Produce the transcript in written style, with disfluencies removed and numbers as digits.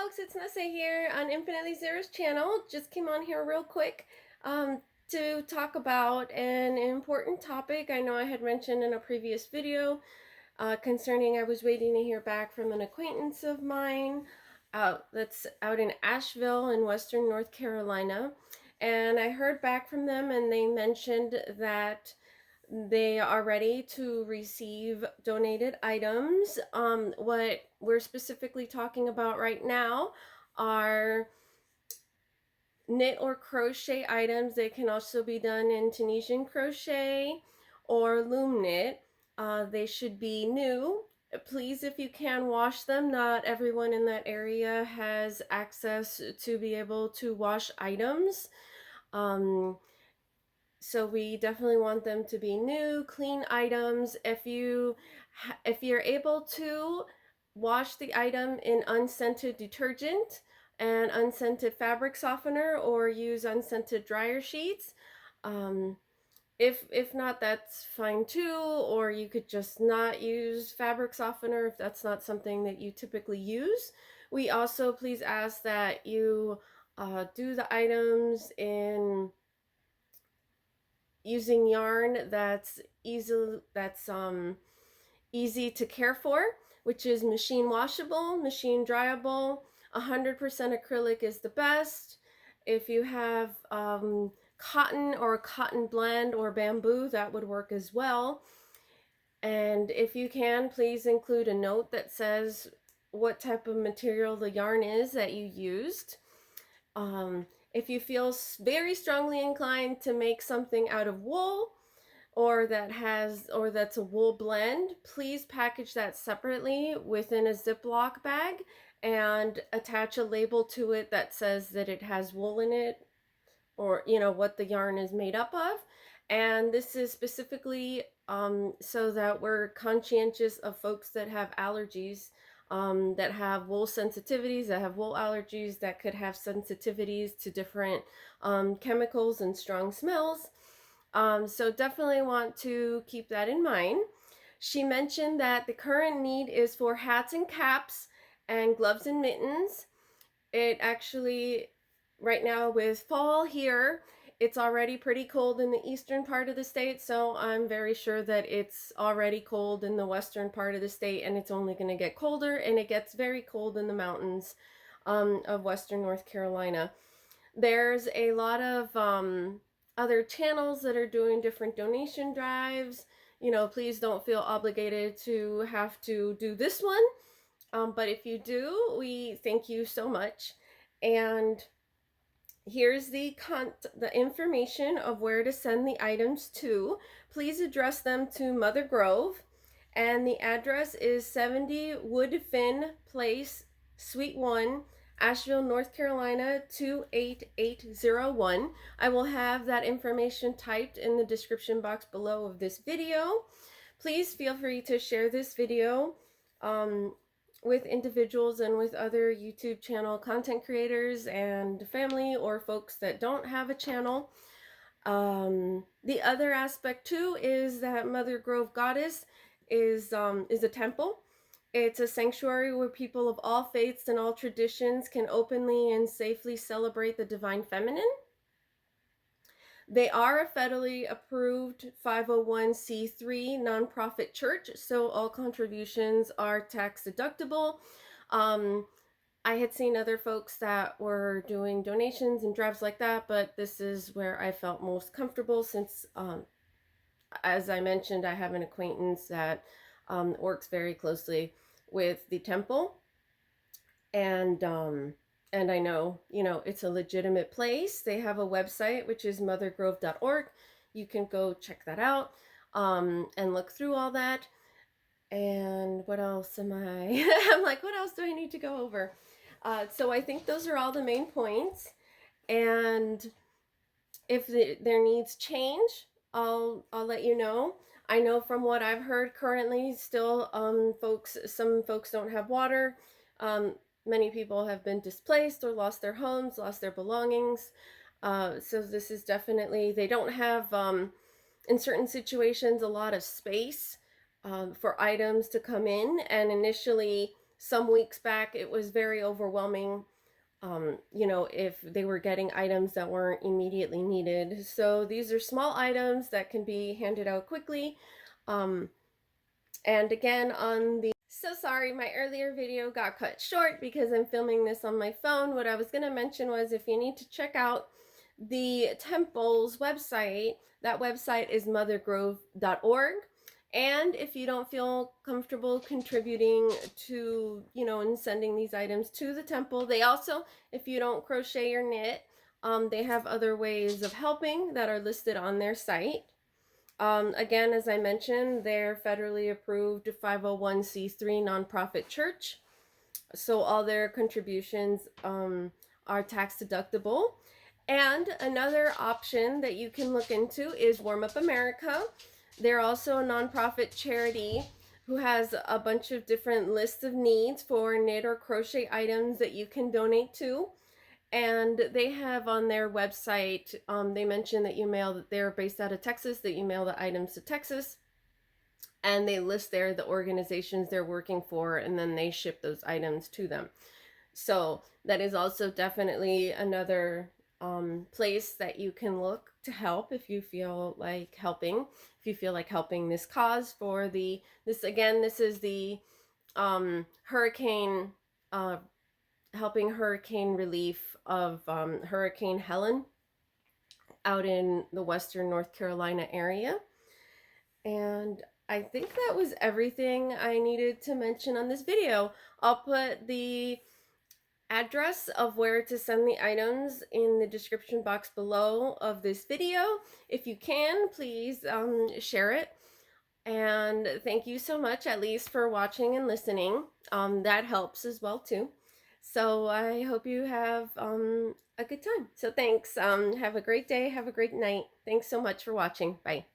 folks, it's Nessa here on Infinitely Zero's channel. Just came on here real quick to talk about an important topic. I know I had mentioned in a previous video concerning I was waiting to hear back from an acquaintance of mine that's out in Asheville in Western North Carolina. And I heard back from them and they mentioned that they are ready to receive donated items. What we're specifically talking about right now are knit or crochet items. They can also be done in Tunisian crochet or loom knit. They should be new. Please, if you can, wash them. Not everyone in that area has access to be able to wash items. So we definitely want them to be new, clean items. If you're able to wash the item in unscented detergent and unscented fabric softener, or use unscented dryer sheets. If not, that's fine too, or you could just not use fabric softener if that's not something that you typically use. We also please ask that you do the items in using yarn that's easy to care for, which is machine washable, machine dryable. 100% acrylic is the best. If you have cotton or a cotton blend or bamboo, that would work as well. And if you can, please include a note that says what type of material the yarn is that you used. If you feel very strongly inclined to make something out of wool or that's a wool blend, please package that separately within a Ziploc bag and attach a label to it that says that it has wool in it, or what the yarn is made up of. And this is specifically so that we're conscientious of folks that have allergies, that have wool sensitivities, that have wool allergies, that could have sensitivities to different chemicals and strong smells. So definitely want to keep that in mind. She mentioned that the current need is for hats and caps and gloves and mittens. It actually, right now with fall here, it's already pretty cold in the eastern part of the state, so I'm very sure that it's already cold in the western part of the state, and it's only going to get colder, and it gets very cold in the mountains of western North Carolina. There's a lot of other channels that are doing different donation drives. Please don't feel obligated to have to do this one, but if you do, we thank you so much. And here's the information of where to send the items to. Please address them to Mother Grove, and the address is 70 Woodfin Place, Suite 1, Asheville, North Carolina 28801. I will have that information typed in the description box below of this video. Please feel free to share this video with individuals and with other YouTube channel content creators and family or folks that don't have a channel. The other aspect too is that Mother Grove Goddess is a temple. It's a sanctuary where people of all faiths and all traditions can openly and safely celebrate the divine feminine. They are a federally approved 501c3 nonprofit church, so all contributions are tax deductible. I had seen other folks that were doing donations and drives like that, but this is where I felt most comfortable since, as I mentioned, I have an acquaintance that works very closely with the temple, and I know, it's a legitimate place. They have a website, which is mothergrove.org. You can go check that out and look through all that. And what else am I? I'm like, what else do I need to go over? So I think those are all the main points. And if there needs change, I'll let you know. I know from what I've heard currently, still some folks don't have water. Many people have been displaced or lost their homes, lost their belongings. So this is definitely, they don't have, in certain situations, a lot of space for items to come in. And initially, some weeks back it was very overwhelming, you know, if they were getting items that weren't immediately needed. So these are small items that can be handed out quickly. Um, and again, on the, so sorry, my earlier video got cut short because I'm filming this on my phone. What I was going to mention was if you need to check out the temple's website, that website is mothergrove.org. And if you don't feel comfortable contributing to, you know, and sending these items to the temple, they also, if you don't crochet or knit, they have other ways of helping that are listed on their site. Again, as I mentioned, they're federally approved 501c3 nonprofit church. So all their contributions are tax deductible. And another option that you can look into is Warm Up America. They're also a nonprofit charity who has a bunch of different lists of needs for knit or crochet items that you can donate to. And they have on their website, they mention that you mail, that they're based out of Texas, that you mail the items to Texas. And they list there the organizations they're working for, and then they ship those items to them. So that is also definitely another place that you can look to help if you feel like helping. If you feel like helping this cause for the, this again, this is the hurricane, helping hurricane relief of Hurricane Helen out in the western North Carolina area. And I think that was everything I needed to mention on this video. I'll put the address of where to send the items in the description box below of this video. If you can, please share it. And thank you so much, at least, for watching and listening. That helps as well too. So I hope you have a good time. So thanks. Have a great day. Have a great night. Thanks so much for watching. Bye.